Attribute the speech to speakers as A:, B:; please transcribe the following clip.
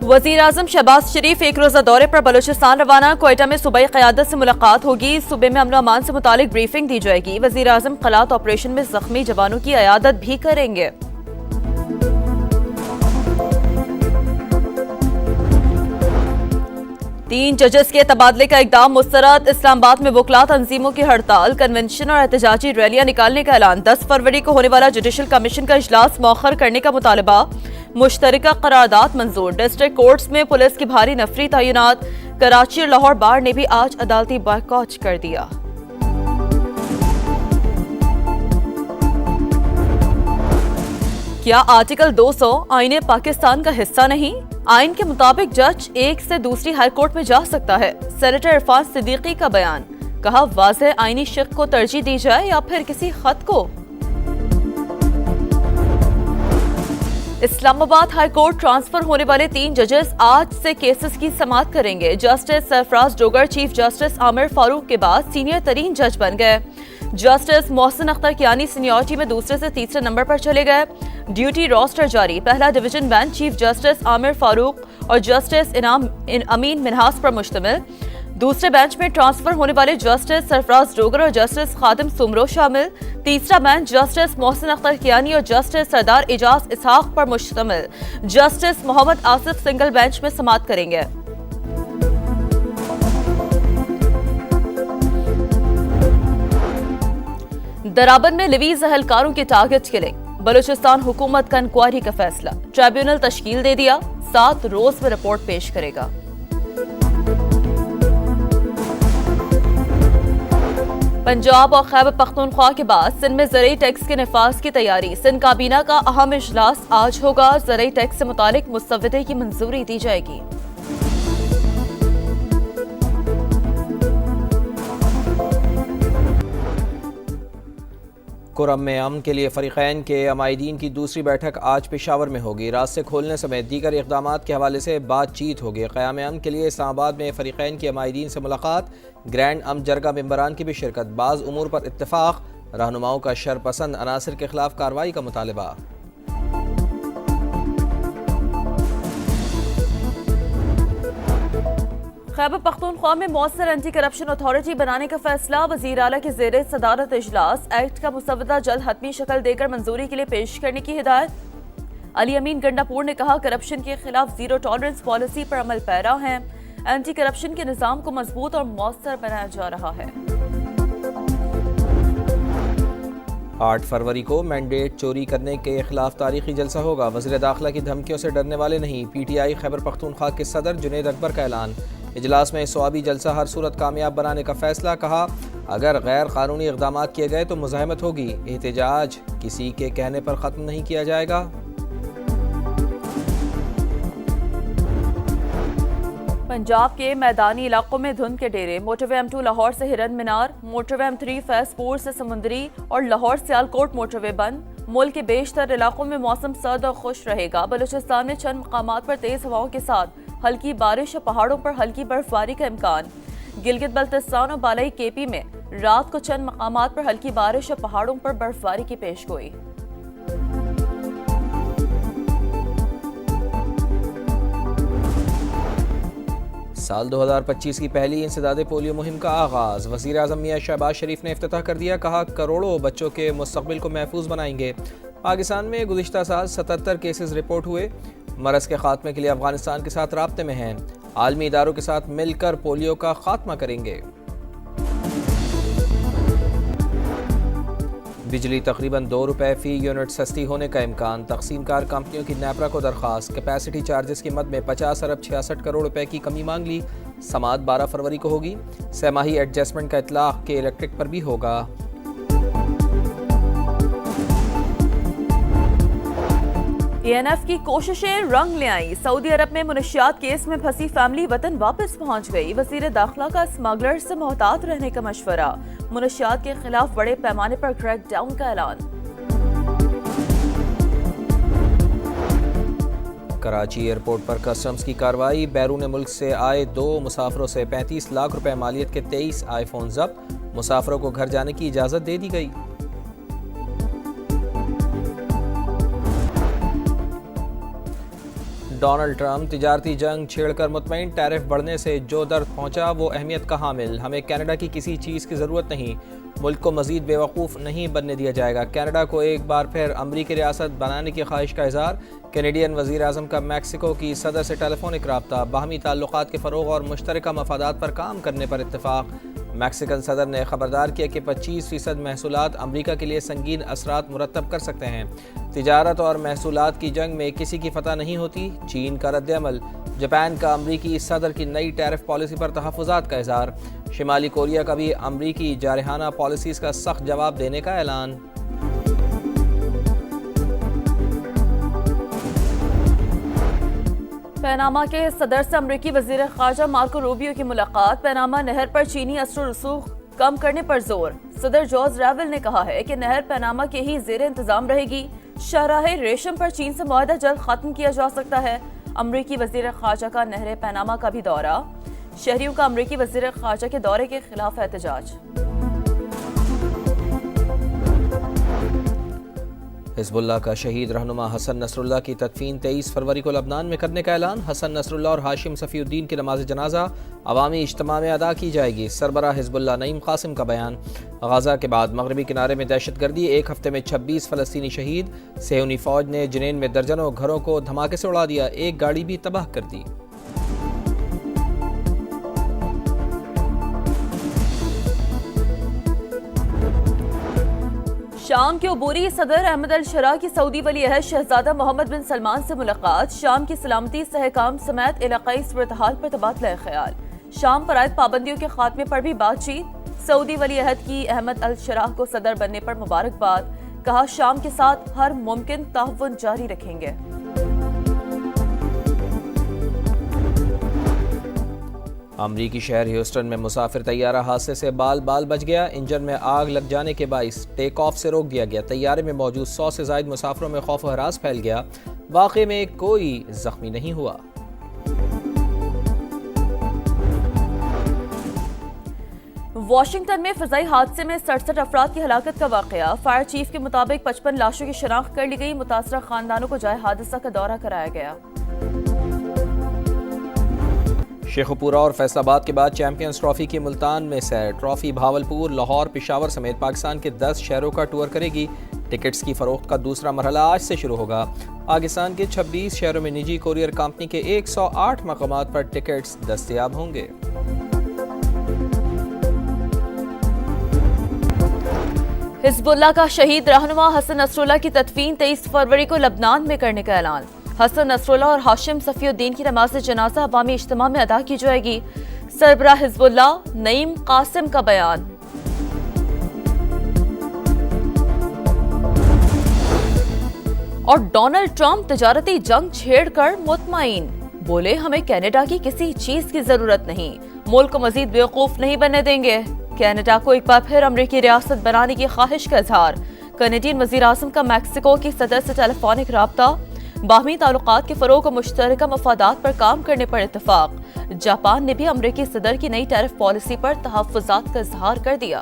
A: वज़ीर आज़म शहबाज शरीफ एक रोज़ा दौरे पर बलूचिस्तान रवाना। क्वेटा में सूबाई क़यादत से मुलाकात होगी। सूबे में अमन व अमान से मुतालिक ब्रीफिंग दी जाएगी। वज़ीर आज़म क़लात ऑपरेशन में जख्मी जवानों की इयादत भी करेंगे। तीन जजेस के तबादले का इक़दाम मुस्तरद। इस्लामाबाद में वकला तंजीमों की हड़ताल, कन्वेंशन और एहतजाजी रैलियां निकालने का ऐलान। 10 फरवरी को होने वाला जुडिशल कमीशन का इजलास मौखर करने का मुतालबा। मुश्तरका करारदाद मंजूर। डिस्ट्रिक्ट कोर्ट्स में पुलिस की भारी नफरी तैनात। कराची और लाहौर बार ने भी आज अदालती बायकॉट कर दिया। क्या आर्टिकल 200 आईने पाकिस्तान का हिस्सा नहीं? आइन के मुताबिक जज एक से दूसरी हाई कोर्ट में जा सकता है। सेनेटर इरफान सिद्दीकी का बयान, कहा वाज़ेह आईनी शिक को तरजीह दी जाए या फिर किसी खत को। इस्लामाबाद हाई कोर्ट ट्रांसफर होने वाले 3 जजेस आज से केसेस की समाअत करेंगे। Justice Sarfaraz Dogar chief justice Aamir Farooq के बाद सीनियर तरीन जज बन गए। जस्टिस मोहसिन अख्तर कियानी सीनियरिटी में दूसरे से तीसरे नंबर पर चले गए। ड्यूटी रोस्टर जारी। पहला division bench chief justice Aamir Farooq और जस्टिस अमीन मिनहास पर मुश्तमिल। दूसरे बेंच में ट्रांसफर होने वाले जस्टिस सरफराज डोगर और जस्टिस खादिम सुमरो शामिल। तीसरा बेंच जस्टिस मोहसिन अख्तर कियानी और जस्टिस सरदार एजाज इसहाक पर मुश्तमिल। Justice Mohammad Asif single bench में समाअत करेंगे। दराबन में लिवीज अहलकारों के टारगेट किलिंग। बलूचिस्तान हुकूमत का इंक्वायरी का फैसला। ट्रिब्यूनल तश्कील दे दिया। 7 रोज में रिपोर्ट पेश करेगा। पंजाब और खैबर पख्तूनख्वा के बाद सिंध में ज़रई टैक्स के निफाज की तैयारी। सिंध काबीना का अहम इजलास आज होगा। ज़रई टैक्स से मुतालिक मुसव्वदे की मंजूरी दी जाएगी।
B: कुरम में अमन के लिए फरीक़ैन के अमायदीन की दूसरी बैठक आज पेशावर में होगी। रास्ते खोलने समेत दीगर इक़दामात के हवाले से बातचीत होगी। क़याम अमन के लिए इस्लामाबाद में फरीक़ैन के अमायदीन से मुलाकात। ग्रैंड अमन जरगा मेंबरान की भी शिरकत। बाज़ उमूर पर इत्तफ़ाक़। रहनुमाओं का शरपसंद अनासर के खिलाफ कार्रवाई का मुतालबा।
A: खैबर पख्तूनख्वा में मौसर एंटी करप्शन अथॉरिटी बनाने का फैसला। वज़ीर आला के ज़ेरे सदारत इजलास एक्ट का मुसव्वदा जल्द हतमी शक्ल देकर मंजूरी के लिए पेश करने की हिदायत। अली अमीन गंडापुर ने कहा करप्शन के खिलाफ जीरो टॉलरेंस पॉलिसी पर अमल पैरा है। एंटी करप्शन के निज़ाम को मजबूत और मौसर बनाया जा रहा है।
B: 8 फरवरी को मैंडेट चोरी करने के खिलाफ तारीखी जलसा होगा। वज़ीर दाखिला की धमकियों से डरने वाले नहीं। PTI खैबर पख्तूनख्वा के सदर जुनैद अकबर का ऐलान। इजलास में सवाबी जलसा हर सूरत कामयाब बनाने का फैसला। कहा अगर गैर कानूनी इक़दामात किए गए तो मुज़ाहमत होगी। एहतजाज किसी के कहने पर ख़त्म नहीं किया जाएगा।
A: पंजाब के मैदानी इलाकों में धुंध के डेरे। मोटरवे M2 लाहौर से हिरन मीनार, मोटरवे M3 फैजपुर से समुंदरी और लाहौर सियालकोट मोटरवे बंद। मुल्क के बेशतर इलाकों में मौसम सर्द और खुश रहेगा। बलूचिस्तान में चंद मकामात पर तेज हवाओं के साथ हल्की बारिश और पहाड़ों पर हल्की बर्फबारी का इम्कान। गिलगित बल्तिस्तान और बालाई केपी में रात को चंद मकामात पर हल्की बारिश और पहाड़ों पर बर्फबारी की पेशगोई।
B: साल 2025 की पहली इंसदादे पोलियो मुहिम का आगाज़। वज़ीर आज़म मियां शहबाज शरीफ ने इफ्तिताह कर दिया। कहा करोड़ों बच्चों के मुस्तक़बिल को महफूज बनाएंगे। पाकिस्तान में गुज़िश्ता साल 77 केसेस रिपोर्ट हुए। मरज़ के खात्मे के लिए अफगानिस्तान के साथ राब्ते में हैं। आलमी इदारों के साथ मिलकर पोलियो का खात्मा करेंगे। बिजली तकरीबन 2 रुपये फ़ी यूनिट सस्ती होने का इम्कान। तक़सीमकार कंपनियों की नेपरा को दरख्वास्त। कैपेसिटी चार्जेस की मद में 50 अरब 66 करोड़ रुपए की कमी मांग ली। समाअत 12 फरवरी को होगी। सहमाही एडजस्टमेंट का इतलाक़ के इलेक्ट्रिक पर भी होगा।
A: ANF की कोशिशें रंग ले आई। सऊदी अरब में मुनशियात केस में फंसी फैमिली वतन वापस पहुंच गई। वज़ीर दाखिला का स्मगलर से मोहतात रहने का मशवरा। मुनशियात के खिलाफ बड़े पैमाने पर क्रैक डाउन का ऐलान।
B: कराची एयरपोर्ट पर कस्टम्स की कार्रवाई। बैरून मुल्क से आए 2 मुसाफिरों से 35 लाख रुपए मालियत के 23 आईफोन जब्त। मुसाफिरों को घर जाने की इजाज़त दे दी गई। ڈونلڈ ٹرمپ تجارتی جنگ چھیڑ کر مطمئن، ٹیرف بڑھنے سے جو درد پہنچا وہ اہمیت کا حامل، ہمیں کینیڈا کی کسی چیز کی ضرورت نہیں، ملک کو مزید بیوقوف نہیں بننے دیا جائے گا، کینیڈا کو ایک بار پھر امریکی ریاست بنانے کی خواہش کا اظہار، کینیڈین وزیر اعظم کا میکسیکو کی صدر سے ٹیلی فونک رابطہ، باہمی تعلقات کے فروغ اور مشترکہ مفادات پر کام کرنے پر اتفاق، میکسیکن صدر نے خبردار کیا کہ 25% محصولات امریکہ کے لیے سنگین اثرات مرتب کر سکتے ہیں، تجارت اور محصولات کی جنگ میں کسی کی فتح نہیں ہوتی، چین کا رد عمل، جاپان کا امریکی صدر کی نئی ٹیرف پالیسی پر تحفظات کا اظہار، شمالی کوریا کا بھی امریکی جارحانہ پالیسیز کا سخت جواب دینے کا اعلان۔
A: پیناما کے صدر سے امریکی وزیر خارجہ مارکو روبیو کی ملاقات، پیناما نہر پر چینی اثر و رسوخ کم کرنے پر زور، صدر جوز ریول نے کہا ہے کہ نہر پیناما کے ہی زیر انتظام رہے گی، شاہراہ ریشم پر چین سے معاہدہ جلد ختم کیا جا سکتا ہے، امریکی وزیر خارجہ کا نہر پیناما کا بھی دورہ، شہریوں کا امریکی وزیر خارجہ کے دورے کے خلاف احتجاج۔
B: حزب اللہ کا شہید رہنما حسن نصر اللہ کی تدفین 23 فروری کو لبنان میں کرنے کا اعلان، حسن نصر اللہ اور ہاشم صفی الدین کی نماز جنازہ عوامی اجتماع میں ادا کی جائے گی، سربراہ حزب اللہ نعیم قاسم کا بیان۔ غزہ کے بعد مغربی کنارے میں دہشت گردی، ایک ہفتے میں 26 فلسطینی شہید، صہیونی فوج نے جنین میں درجنوں گھروں کو دھماکے سے اڑا دیا، ایک گاڑی بھی تباہ کر دی۔
A: شام کے عبوری صدر احمد الشرا کی سعودی ولی عہد شہزادہ محمد بن سلمان سے ملاقات، شام کی سلامتی استحکام سمیت علاقائی صورتحال پر تبادلہ خیال، شام پر عائد پابندیوں کے خاتمے پر بھی بات چیت، سعودی ولی عہد کی احمد الشرا کو صدر بننے پر مبارکباد، کہا شام کے ساتھ ہر ممکن تعاون جاری رکھیں گے۔
B: امریکی شہر ہیوسٹن میں مسافر طیارہ حادثے سے بال بچ گیا، انجن میں آگ لگ جانے کے باعث ٹیک آف سے روک دیا گیا، طیارے میں موجود 100 سے زائد مسافروں میں خوف و ہراس پھیل گیا، واقعے میں کوئی زخمی نہیں ہوا۔
A: واشنگٹن میں فضائی حادثے میں 67 افراد کی ہلاکت کا واقعہ، فائر چیف کے مطابق 55 لاشوں کی شناخت کر لی گئی، متاثرہ خاندانوں کو جائے حادثہ کا دورہ کرایا گیا۔
B: شیخ پورہ اور فیصل آباد کے بعد چیمپئنز ٹرافی کی ملتان میں سیر، ٹرافی بھاولپور، لاہور، پشاور سمیت پاکستان کے 10 شہروں کا ٹور کرے گی، ٹکٹس کی فروخت کا دوسرا مرحلہ آج سے شروع ہوگا، پاکستان کے 26 شہروں میں نجی کوریئر کمپنی کے 108 مقامات پر ٹکٹس دستیاب ہوں گے۔
A: حزب اللہ کا شہید رہنما حسن نصر اللہ کی تدفین 23 فروری کو لبنان میں کرنے کا اعلان، حسن نصر اللہ اور ہاشم صفی الدین کی نماز جنازہ عوامی اجتماع میں ادا کی جائے گی، سربراہ حزب اللہ نعیم قاسم کا بیان۔ اور ڈونلڈ ٹرمپ تجارتی جنگ چھیڑ کر مطمئن، بولے ہمیں کینیڈا کی کسی چیز کی ضرورت نہیں، ملک کو مزید بیوقوف نہیں بننے دیں گے، کینیڈا کو ایک بار پھر امریکی ریاست بنانے کی خواہش کا اظہار، کینیڈین وزیر اعظم کا میکسیکو کی صدر سے ٹیلی فونک رابطہ، باہمی تعلقات کے فروغ و مشترکہ مفادات پر کام کرنے پر اتفاق، جاپان نے بھی امریکی صدر کی نئی ٹیرف پالیسی پر تحفظات کا اظہار کر دیا۔